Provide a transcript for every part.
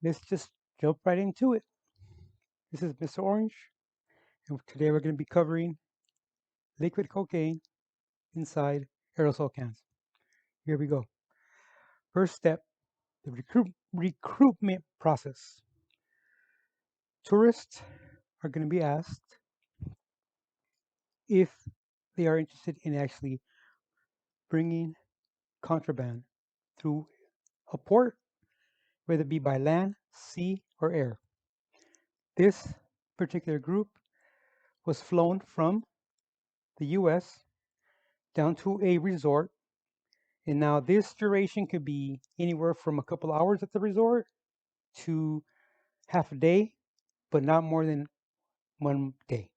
let's just jump right into it. This is Mr. Orange, and today we're going to be covering liquid cocaine inside aerosol cans. Here we go. First step, the recruitment process. Tourists are going to be asked if they are interested in actually bringing contraband through a port, whether it be by land, sea, or air. This particular group was flown from the US down to a resort. And now this duration could be anywhere from a couple hours at the resort to half a day, but not more than 1 day.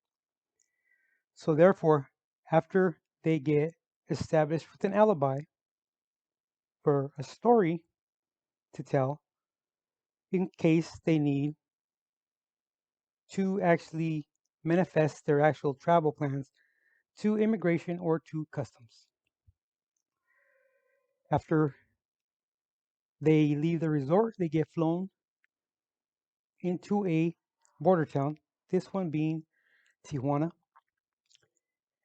So therefore, after they get established with an alibi for a story to tell, in case they need to actually manifest their actual travel plans to immigration or to customs. After they leave the resort, they get flown into a border town, this one being Tijuana.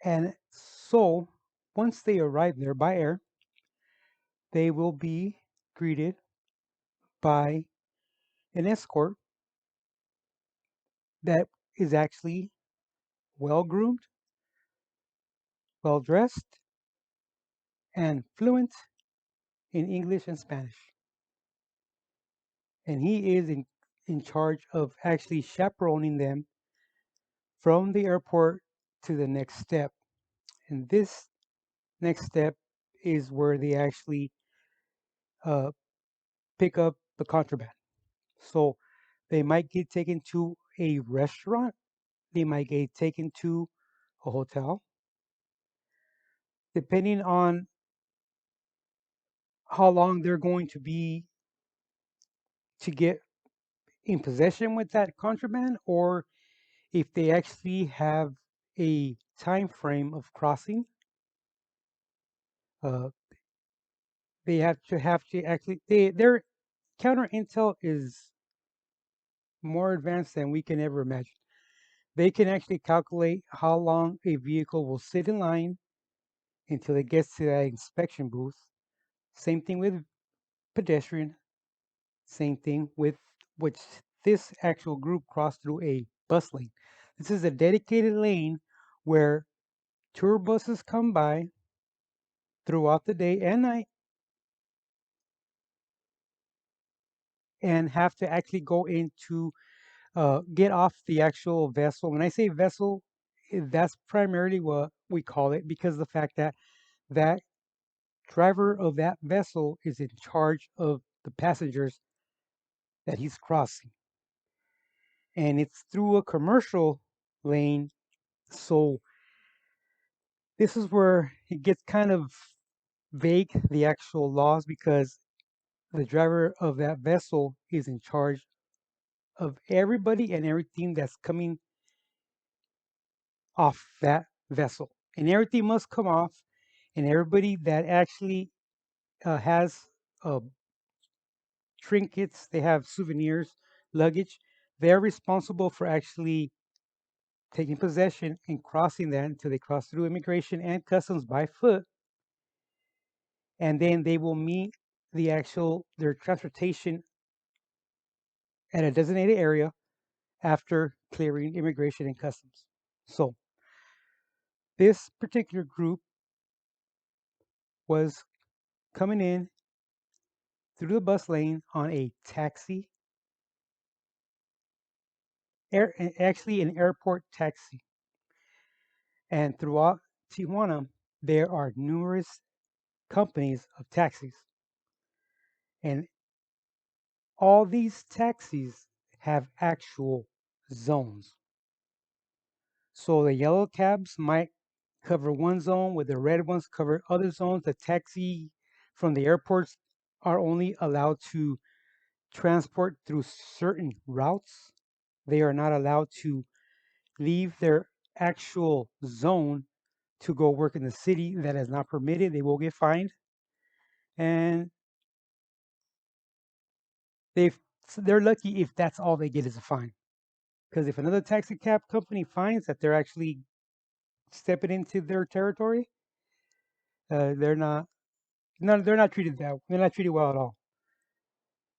And so once they arrive there by air, they will be greeted by an escort that is actually well groomed, well dressed, and fluent in English and Spanish. And he is in charge of actually chaperoning them from the airport to the next step. And this next step is where they actually uh, pick up the contraband. So they might get taken to a restaurant, they might get taken to a hotel, depending on how long they're going to be to get in possession with that contraband, or if they actually have a time frame of crossing. Uh, they have to actually their counter intel is more advanced than we can ever imagine. They can actually calculate how long a vehicle will sit in line until it gets to that inspection booth. Same thing with pedestrian. Same thing with which this actual group crossed through a bus lane. This is a dedicated lane where tour buses come by throughout the day and night and have to actually go into get off the actual vessel. When I say vessel, that's primarily what we call it because the fact that that driver of that vessel is in charge of the passengers that he's crossing. And it's through a commercial lane. So this is where it gets kind of vague, the actual laws, because the driver of that vessel is in charge of everybody and everything that's coming off that vessel. And everything must come off, and everybody that actually has uh, trinkets, they have souvenirs, luggage, they're responsible for actually taking possession and crossing that until they cross through immigration and customs by foot. And then they will meet their transportation at a designated area after clearing immigration and customs. So this particular group was coming in through the bus lane on a taxi, actually an airport taxi. And throughout Tijuana, there are numerous companies of taxis. And all these taxis have actual zones. So the yellow cabs might cover one zone, where the red ones cover other zones. The taxi from the airports are only allowed to transport through certain routes. They are not allowed to leave their actual zone to go work in the city. That is not permitted. They will get fined. And they've So they're lucky if that's all they get is a fine. Because if another taxi cab company finds that they're actually stepping into their territory, they're not, no, they're not treated that. They're not treated well at all.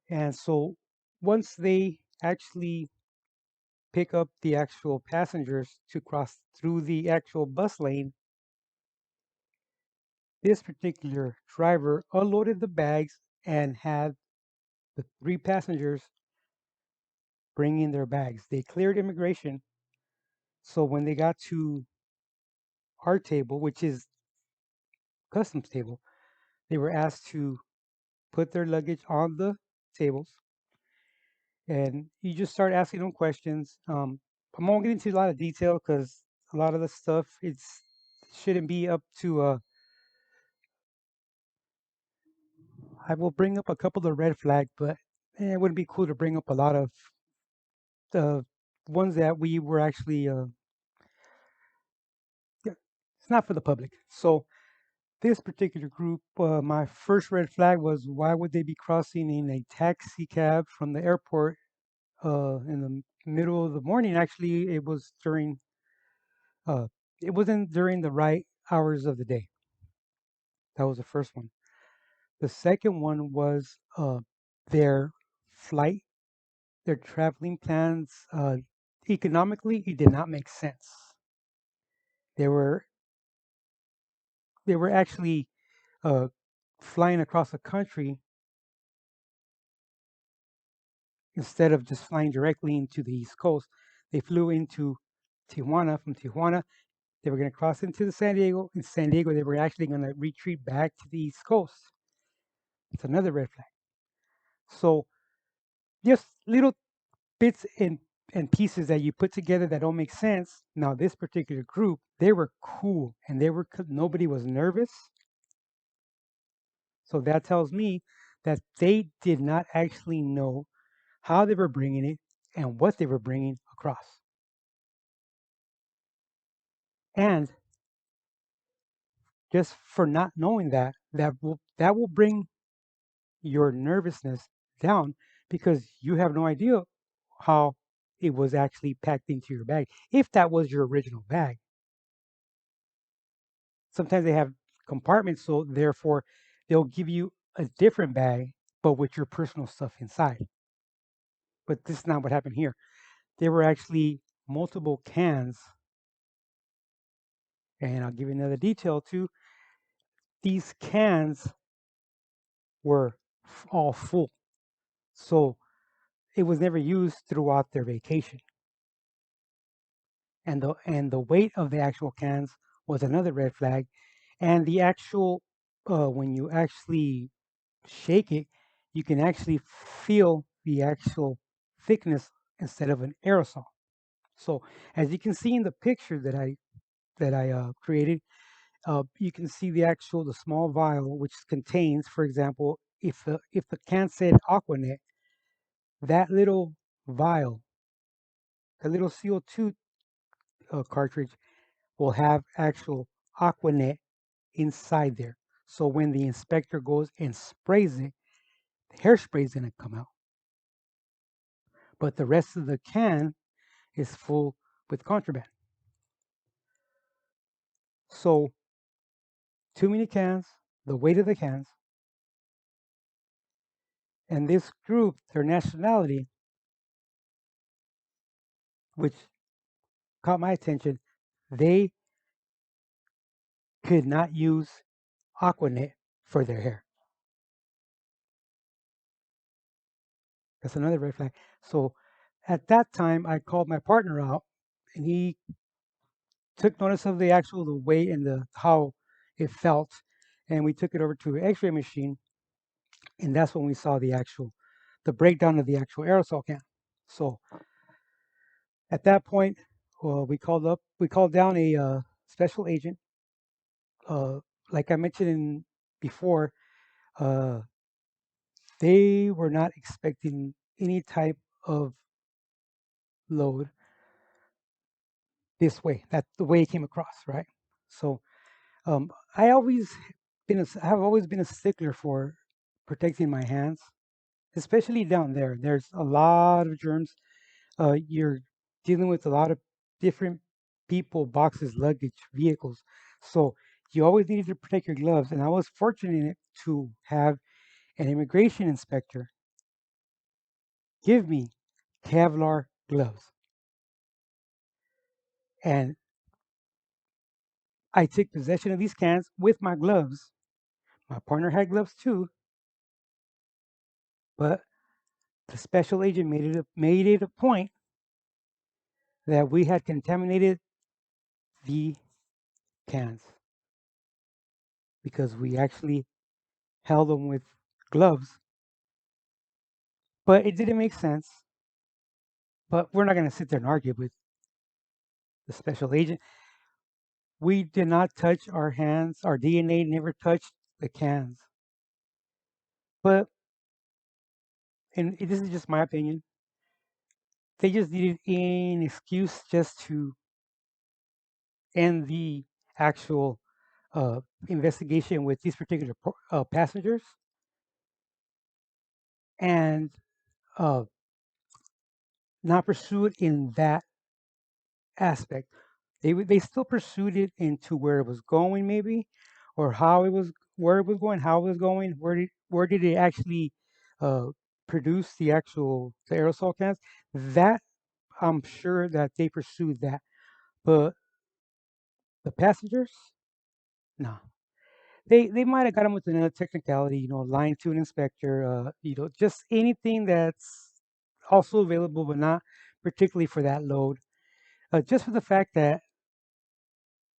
And so once they actually pick up the actual passengers to cross through the actual bus lane, this particular driver unloaded the bags and had the three passengers bring in their bags. They cleared immigration. So when they got to our table, which is customs table, they were asked to put their luggage on the tables, and you just start asking them questions. I won't get into a lot of detail because a lot of the stuff it's shouldn't be up to. I will bring up a couple of the red flag, but it wouldn't be cool to bring up a lot of the ones that we were actually. Yeah, it's not for the public. So this particular group, my first red flag was why would they be crossing in a taxi cab from the airport in the middle of the morning? Actually, uh, it wasn't during the right hours of the day. That was the first one. The second one was their flight, their traveling plans. Economically, it did not make sense. They were they were actually uh, flying across the country instead of just flying directly into the East Coast. They flew into Tijuana. From Tijuana, they were going to cross into the San Diego. In San Diego, they were actually going to retreat back to the East Coast. It's another red flag. So just little bits and pieces that you put together that don't make sense. Now, this particular group, they were cool and nobody was nervous. So that tells me that they did not actually know how they were bringing it and what they were bringing across. And just for not knowing that, that will bring your nervousness down because you have no idea how it was actually packed into your bag. If that was your original bag, sometimes they have compartments, so therefore they'll give you a different bag, but with your personal stuff inside. But this is not what happened here. There were actually multiple cans, and I'll give you another detail too. These cans were all full, so it was never used throughout their vacation. And the weight of the actual cans was another red flag. And the actual when you actually shake it, you can actually feel the actual thickness instead of an aerosol. So as you can see in the picture that I created, you can see the small vial which contains, for example, if the can said Aquanet, that little vial, the little CO2 cartridge will have actual Aquanet inside there. So when the inspector goes and sprays it, the hairspray is going to come out. But the rest of the can is full with contraband. So too many cans, the weight of the cans, and this group, their nationality, which caught my attention, they could not use Aquanet for their hair. That's another red flag. So at that time, I called my partner out, and he took notice of the weight and the how it felt, and we took it over to an X-ray machine, and that's when we saw the breakdown of the actual aerosol can. So at that point, we called down a special agent. Uh, like I mentioned before, uh, they were not expecting any type of load this way. That's the way it came across, right? So I have always been a stickler for protecting my hands especially down there. There's a lot of germs. You're dealing with a lot of different people, boxes, luggage, vehicles. So you always needed to protect your gloves. And I was fortunate to have an immigration inspector give me Kevlar gloves. And I took possession of these cans with my gloves. My partner had gloves too, but the special agent made it a point that we had contaminated the cans because we actually held them with gloves. But it didn't make sense. But we're not going to sit there and argue with the special agent. We did not touch our hands. Our DNA never touched the cans. But, and this is just my opinion, they just needed an excuse just to end the actual uh, investigation with these particular passengers and uh, not pursue it in that aspect. They still pursued it into where it was going, maybe, or how it was, where it was going, how it was going, where did it actually uh, produce the aerosol cans? That I'm sure that they pursued that, but the passengers, no. They might have got him with another technicality, lying to an inspector, just anything that's also available, but not particularly for that load. Just for the fact that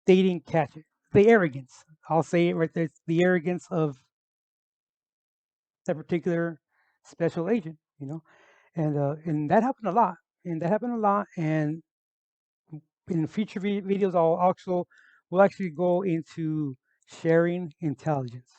they didn't catch it. The arrogance. I'll say it right there. It's the arrogance of that particular special agent, and that happened a lot. And that happened a lot. And in future videos, we'll actually go into sharing intelligence.